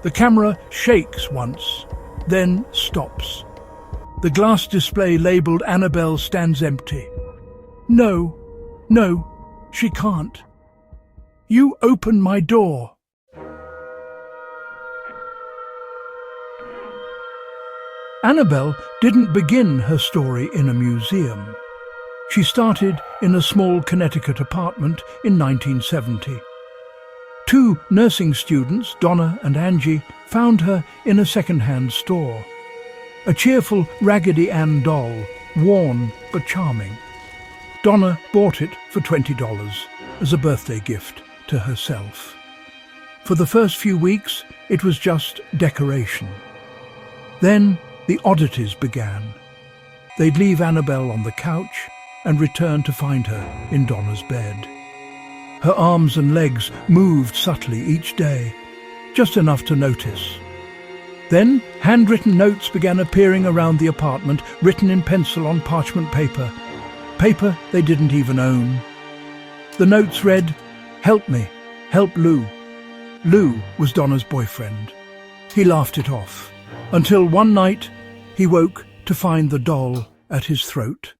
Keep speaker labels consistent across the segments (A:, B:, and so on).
A: The camera shakes once, then stops. The glass display labelled Annabelle stands empty. No, she can't. You open my door. Annabelle didn't begin her story in a museum. She started in a small Connecticut apartment in 1970. Two nursing students, Donna and Angie, found her in a second-hand store. A cheerful Raggedy Ann doll, worn but charming. Donna bought it for $20 as a birthday gift to herself. For the first few weeks, it was just decoration. Then the oddities began. They'd leave Annabelle on the couch and return to find her in Donna's bed. Her arms and legs moved subtly each day, just enough to notice. Then handwritten notes began appearing around the apartment, written in pencil on parchment paper they didn't even own. The notes read, "Help me, help Lou." Lou was Donna's boyfriend. He laughed it off, until one night he woke to find the doll at his throat.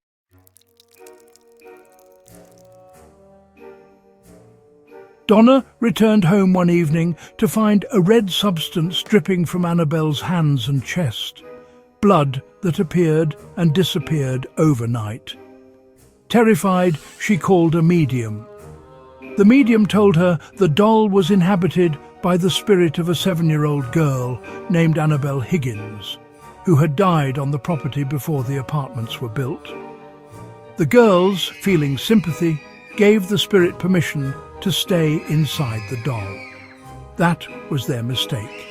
A: Donna returned home one evening to find a red substance dripping from Annabelle's hands and chest, blood that appeared and disappeared overnight. Terrified, she called a medium. The medium told her the doll was inhabited by the spirit of a 7-year-old girl named Annabelle Higgins, who had died on the property before the apartments were built. The girls, feeling sympathy, gave the spirit permission to stay inside the doll. That was their mistake.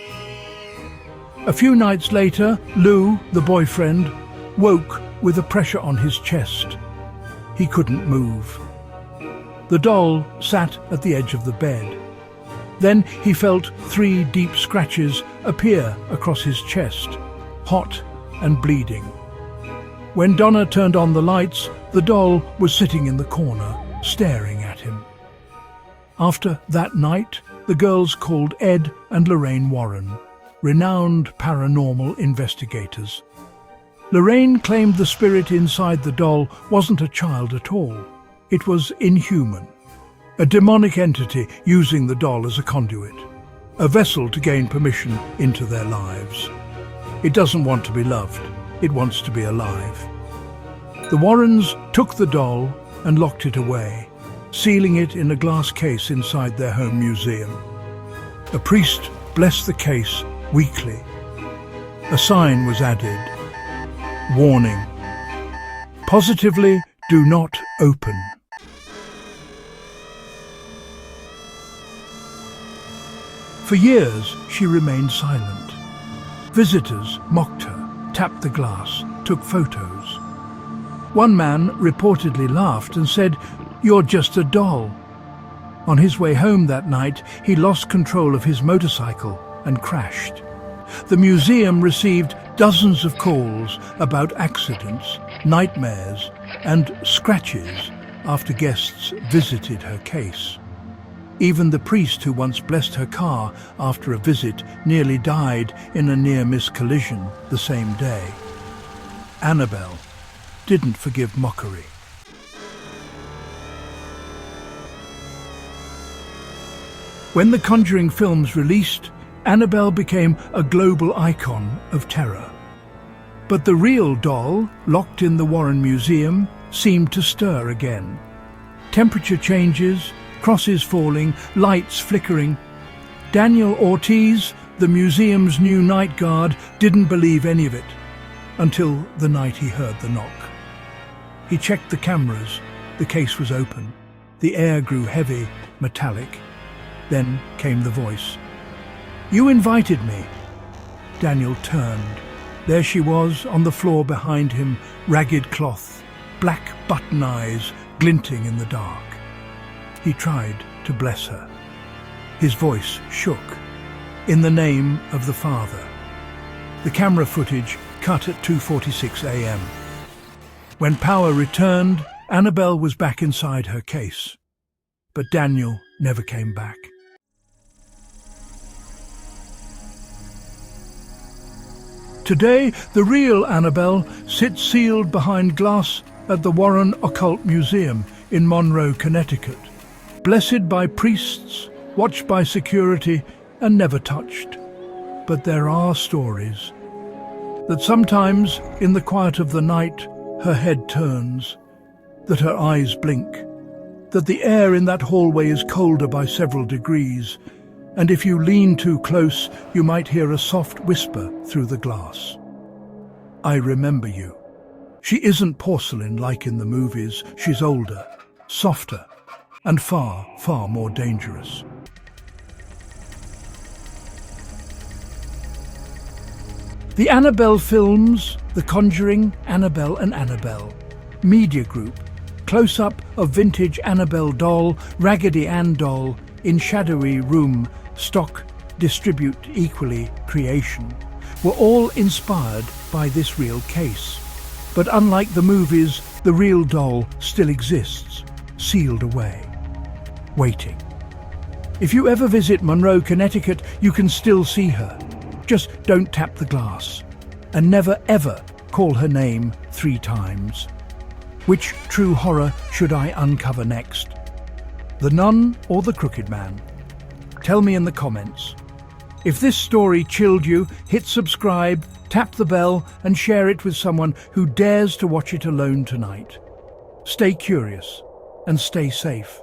A: A few nights later, Lou, the boyfriend, woke with a pressure on his chest. He couldn't move. The doll sat at the edge of the bed. Then he felt 3 deep scratches appear across his chest, hot and bleeding. When Donna turned on the lights, the doll was sitting in the corner, staring at him. After that night, the girls called Ed and Lorraine Warren, renowned paranormal investigators. Lorraine claimed the spirit inside the doll wasn't a child at all. It was inhuman, a demonic entity using the doll as a conduit, a vessel to gain permission into their lives. It doesn't want to be loved, it wants to be alive. The Warrens took the doll and locked it away, sealing it in a glass case inside their home museum. A priest blessed the case weekly. A sign was added. Warning. Positively do not open. For years, she remained silent. Visitors mocked her, tapped the glass, took photos. One man reportedly laughed and said, "You're just a doll." On his way home that night, he lost control of his motorcycle and crashed. The museum received dozens of calls about accidents, nightmares, and scratches after guests visited her case. Even the priest who once blessed her car after a visit nearly died in a near-miss collision the same day. Annabelle didn't forgive mockery. When the Conjuring films released, Annabelle became a global icon of terror. But the real doll, locked in the Warren Museum, seemed to stir again. Temperature changes, crosses falling, lights flickering. Daniel Ortiz, the museum's new night guard, didn't believe any of it until the night he heard the knock. He checked the cameras. The case was open. The air grew heavy, metallic. Then came the voice. "You invited me." Daniel turned. There she was on the floor behind him, ragged cloth, black button eyes glinting in the dark. He tried to bless her. His voice shook. "In the name of the Father." The camera footage cut at 2:46 a.m. When power returned, Annabelle was back inside her case. But Daniel never came back. Today, the real Annabelle sits sealed behind glass at the Warren Occult Museum in Monroe, Connecticut. Blessed by priests, watched by security, and never touched. But there are stories that sometimes, in the quiet of the night, her head turns, that her eyes blink, that the air in that hallway is colder by several degrees, and if you lean too close, you might hear a soft whisper through the glass. I remember you. She isn't porcelain like in the movies. She's older, softer, and far, far more dangerous. The Annabelle films, The Conjuring, Annabelle and Annabelle. Media Group. Close-up of vintage Annabelle doll, Raggedy Ann doll, in shadowy room, stock, distribute equally, creation, were all inspired by this real case. But unlike the movies, the real doll still exists, sealed away, waiting. If you ever visit Monroe, Connecticut, you can still see her. Just don't tap the glass, and never ever call her name 3 times. Which true horror should I uncover next? The nun or the crooked man? Tell me in the comments. If this story chilled you, hit subscribe, tap the bell, and share it with someone who dares to watch it alone tonight. Stay curious and stay safe.